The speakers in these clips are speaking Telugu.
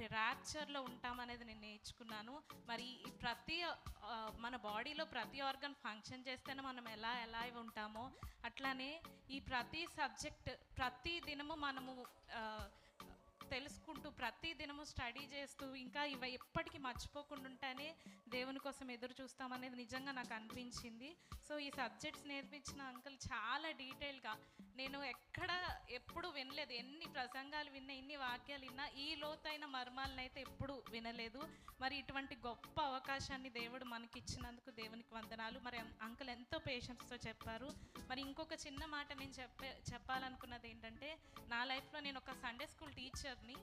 మరి ర్యాప్చర్లో ఉంటామనేది నేను నేర్చుకున్నాను. మరి ఈ మన బాడీలో ప్రతి ఆర్గన్ ఫంక్షన్ చేస్తేనే మనం ఎలా ఉంటామో అట్లానే ఈ ప్రతి సబ్జెక్ట్ ప్రతి దినము మనము తెలుసుకుంటూ ప్రతి దినము స్టడీ చేస్తూ ఇంకా ఇవి ఎప్పటికీ మర్చిపోకుండా ఉంటేనే దేవుని కోసం ఎదురు చూస్తామనేది నిజంగా నాకు అనిపించింది. సో ఈ సబ్జెక్ట్స్ నేర్పించిన అంకుల్ చాలా డీటెయిల్గా నేను ఎప్పుడు వినలేదు. ఎన్ని ప్రసంగాలు విన్నా, ఎన్ని వాక్యాలు విన్నా ఈ లోతైన మర్మాలను అయితే ఎప్పుడు వినలేదు. మరి ఇటువంటి గొప్ప అవకాశాన్ని దేవుడు మనకి ఇచ్చినందుకు దేవునికి వందనాలు. మరి అంకుల్ ఎంతో పేషెన్స్తో చెప్పారు. మరి ఇంకొక చిన్న మాట నేను చెప్పాలనుకున్నది ఏంటంటే, నా లైఫ్లో నేను ఒక సండే స్కూల్ టీచర్ని.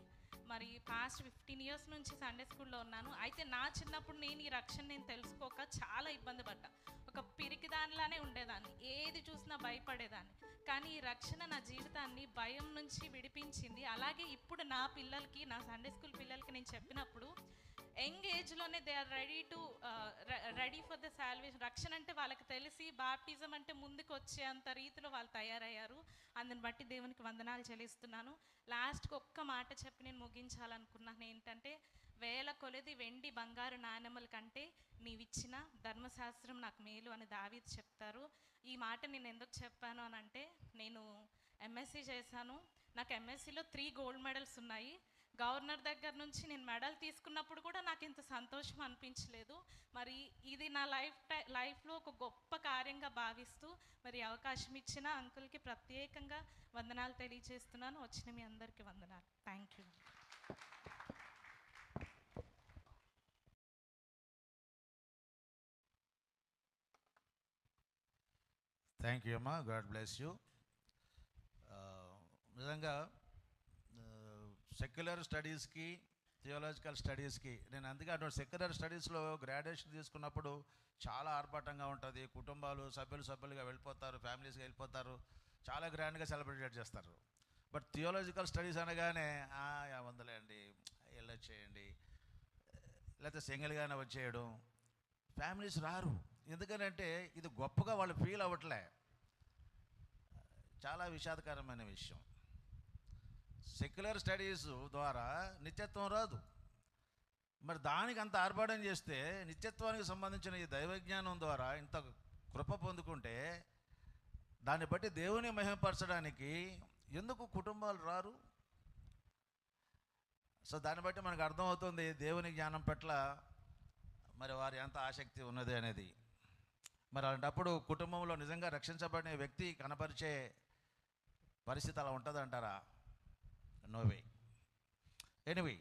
మరి పాస్ట్ 15 years నుంచి సండే స్కూల్లో ఉన్నాను. అయితే నా చిన్నప్పుడు నేను ఈ రక్షణ నేను తెలుసుకోక చాలా ఇబ్బంది పడ్డా. ఒక పిరికి దానిలానే ఉండేదాన్ని, ఏది చూసినా భయపడేదాన్ని. కానీ ఈ రక్షణ నా జీవితాన్ని భయం నుంచి విడిపించింది. అలాగే ఇప్పుడు నా పిల్లలకి, నా సండే స్కూల్ పిల్లలకి నేను చెప్పినప్పుడు యంగ్ ఏజ్లోనే they are ready for the salvation. రక్షణ అంటే వాళ్ళకి తెలిసి, బాప్టిజం అంటే ముందుకు వచ్చేంత రీతిలో వాళ్ళు తయారయ్యారు. అందుని బట్టి దేవునికి వందనాలు చెల్లిస్తున్నాను. లాస్ట్కి ఒక్క మాట చెప్పి నేను ముగించాలనుకున్నాను. ఏంటంటే, వేల కొలది వెండి బంగారు నాణెముల కంటే నీవిచ్చిన ధర్మశాస్త్రం నాకు మేలు అని దావీదు చెప్తారు. ఈ మాట నేను ఎందుకు చెప్పాను అని అంటే, నేను ఎంఎస్సీ చేశాను. నాకు ఎంఎస్సీలో 3 gold medals ఉన్నాయి. గవర్నర్ దగ్గర నుంచి నేను మెడల్ తీసుకున్నప్పుడు కూడా నాకు ఇంత సంతోషం అనిపించలేదు. మరి ఇది నా లైఫ్లో ఒక గొప్ప కార్యంగా భావిస్తూ మరి అవకాశం ఇచ్చిన అంకుల్కి ప్రత్యేకంగా వందనాలు తెలియజేస్తున్నాను. వచ్చిన మీ అందరికీ వందనాలు. Thank you. థ్యాంక్ యూ అమ్మా, గాడ్ బ్లెస్ యూ. నిజంగా సెక్యులర్ స్టడీస్కి, థియోలాజికల్ స్టడీస్కి నేను అందుకే అటువంటి సెక్యులర్ స్టడీస్లో గ్రాడ్యుయేషన్ తీసుకున్నప్పుడు చాలా ఆర్భాటంగా ఉంటుంది. కుటుంబాలు సభ్యులుగా వెళ్ళిపోతారు, ఫ్యామిలీస్గా వెళ్ళిపోతారు, చాలా గ్రాండ్గా సెలబ్రేట్ చేస్తారు. బట్ థియోలాజికల్ స్టడీస్ అనగానే వందలేండి, వెళ్ళొచ్చేయండి, లేకపోతే సింగిల్గానే వచ్చేయడం, ఫ్యామిలీస్ రారు. ఎందుకనంటే ఇది గొప్పగా వాళ్ళు ఫీల్ అవ్వట్లే. చాలా విషాదకరమైన విషయం. సెక్యులర్ స్టడీస్ ద్వారా నిత్యత్వం రాదు. మరి దానికి అంత ఆర్భాటం చేస్తే నిత్యత్వానికి సంబంధించిన ఈ దైవజ్ఞానం ద్వారా ఇంత కృప పొందుకుంటే దాన్ని బట్టి దేవుని మహిమపరచడానికి ఎందుకు కుటుంబాలు రారు? సో దాన్ని బట్టి మనకు అర్థమవుతుంది దేవుని జ్ఞానం పట్ల మరి వారి ఎంత ఆసక్తి ఉన్నది అనేది. మరి అలాంటప్పుడు కుటుంబంలో నిజంగా రక్షించబడిన వ్యక్తి కనపరిచే పరిస్థితి అలా ఉంటుందంటారా? No way. ఎనీవే,